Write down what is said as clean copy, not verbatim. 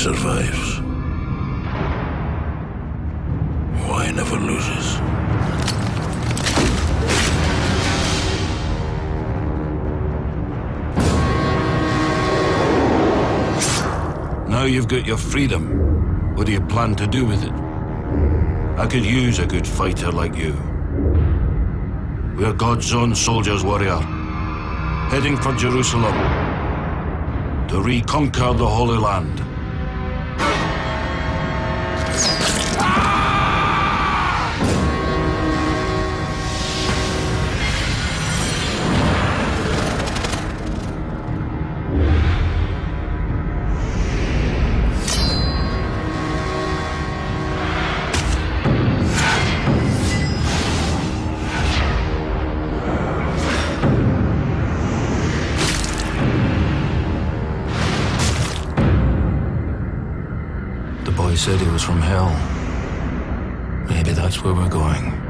survives. Why never loses. Now you've got your freedom. What do you plan to do with it? I could use a good fighter like you. We're God's own soldiers, warrior. Heading for Jerusalem to reconquer the Holy Land. The boy said he was from hell. Maybe that's where we're going.